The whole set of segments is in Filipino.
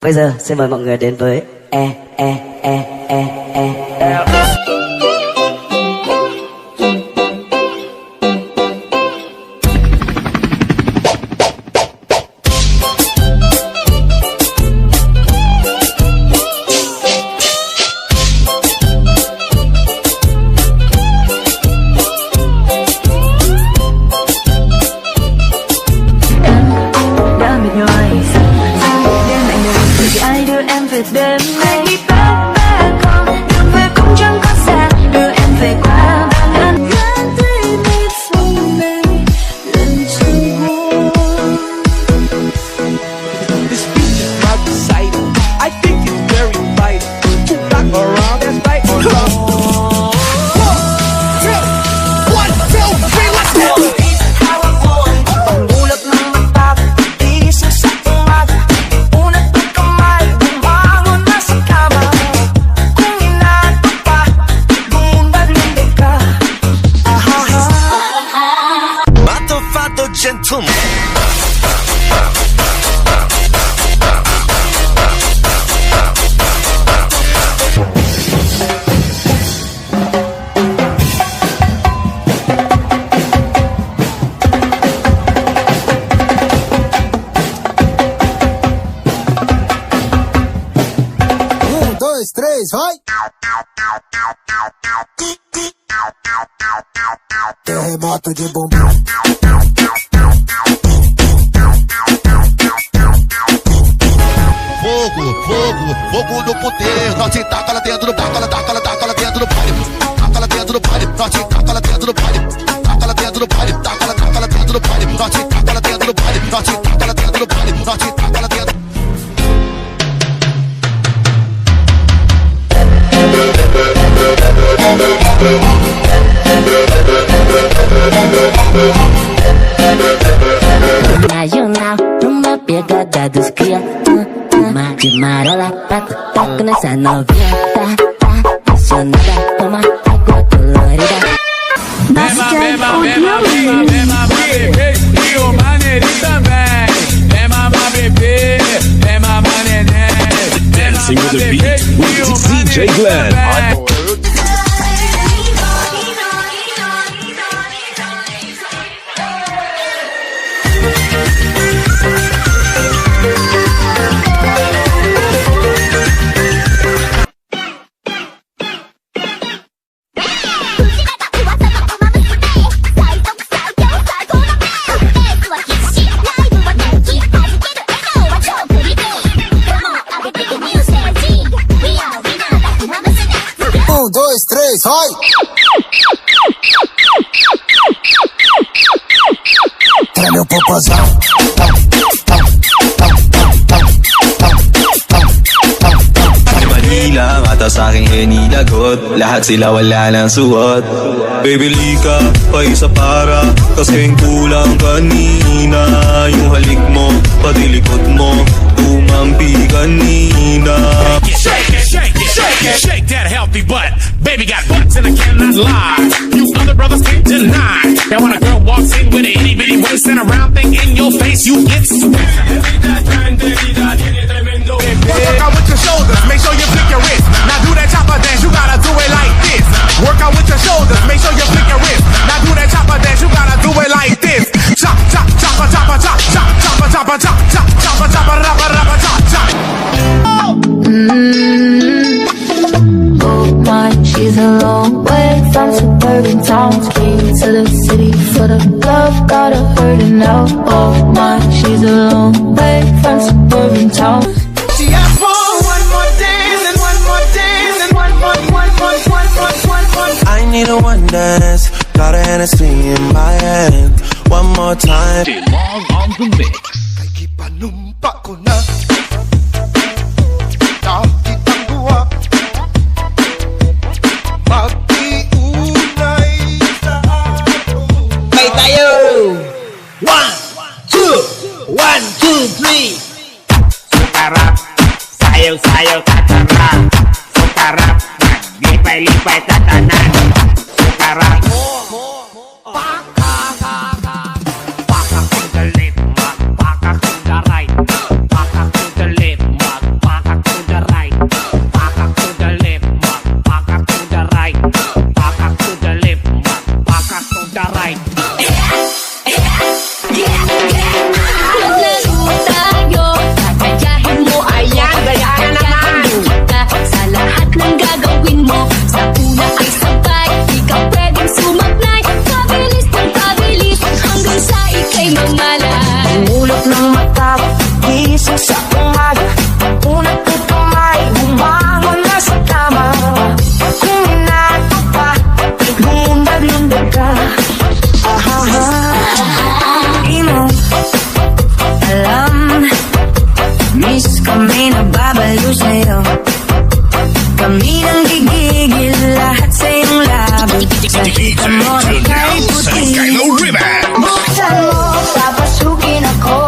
Bây giờ xin mời mọi người đến với E. Ai đưa em về đêm nay ba con đường về cũng chẳng có xa, đưa em về qua bao ngàn ngàn tuổi mây phong này lần trong hoa. This beat is not exciting. I think it's very inviting. To rock around, that's right. One, two, three, let's go. Pangulap ng mata, isip sa umaga, unat ng kamay, bumangon na sa kama. Kung inaantok pa, lumbag-lumbag ka. Mato fatto gentleman. Dois, três, vai! Terremoto de bumbum. Fogo, fogo, fogo no poder. Norte taca lá dentro do taca lá dentro do baile. Taca lá dentro do baile. Norte taca lá dentro do baile. Taca lá dentro do baile. Taca lá dentro do baile. Norte taca lá dentro do baile. Norte taca lá dentro do baile. Norte taca lá dentro. Nacional, numa pegada dos cria. Uma de marola, taco nessa novinha. Tá, apaixonada, toma água colorida. Beba, bebê, e o maneirinho também. Vem mamar bebê, vem mamar neném. Dancing with the beat with DJ Glenn. Dois, três, vai! Treme o popozão. Manila, mata sa'king hinilagot. Lahat sila wala ng suot. Bibili ka pa isa para kasing kulang kanina. Yung halik mo, pati likod mo, tumampi kanina. Shake it, shake it, shake it, shake that healthy butt. Baby got butts and I cannot lie. You other brothers can't deny. Now when a girl walks in with an itty bitty waist and a round thing in your face, you get sweat. Work out with your shoulders, make sure you flick your wrist. Now do that chopper dance, you gotta do it like this. Work out with your shoulders, make sure you flick your wrist. Now do that chopper dance, you gotta do it like this. Chop, chop, chopper, chopper, chop, chop, chopper, chopper, chop, chop, chopper, chopper, rubber, rubber, chop, chop. Oh my, she's a long way from suburban towns. Came to the city for the love, got her hurting now. Oh my, she's a long way from suburban towns. She asked for one more dance and one more dance and one. I need a one dance, got a Hennessy in my hand. One more time. Long on the mix. Kay panumpa ko na. Nakitang buwa. Magtiunay sa ato. Bay tayo! 1, 2, 1, 2, 3. Sukarap, sayaw-sayaw tatarap. Sukarap, naglipay-lipay tatanan. Sukarap, baka kung the left, baka kung the right, baka kung the left, may nababalo sa'yo. Kami nang gigigil lahat sa iyong labi. Nakita mo na kay puti. Buksan mo, papasukin ako.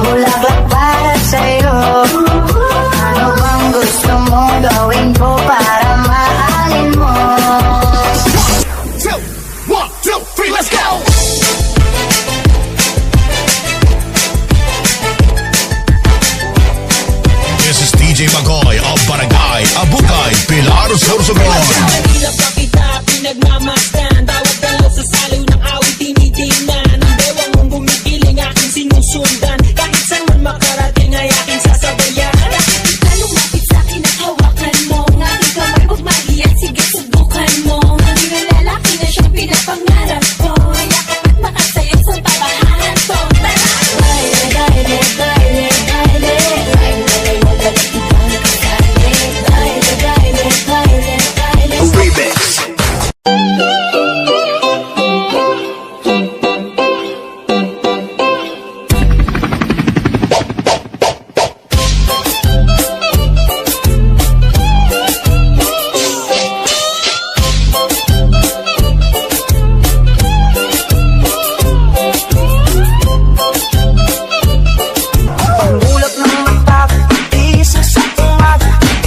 Bulaklak para sa'yo. Ano bang gusto mo gawin ko para mahalin mo? 1, 2, 3, let's go! This is DJ Magoy of Barangay Abukay, Pilar, Sorsogon.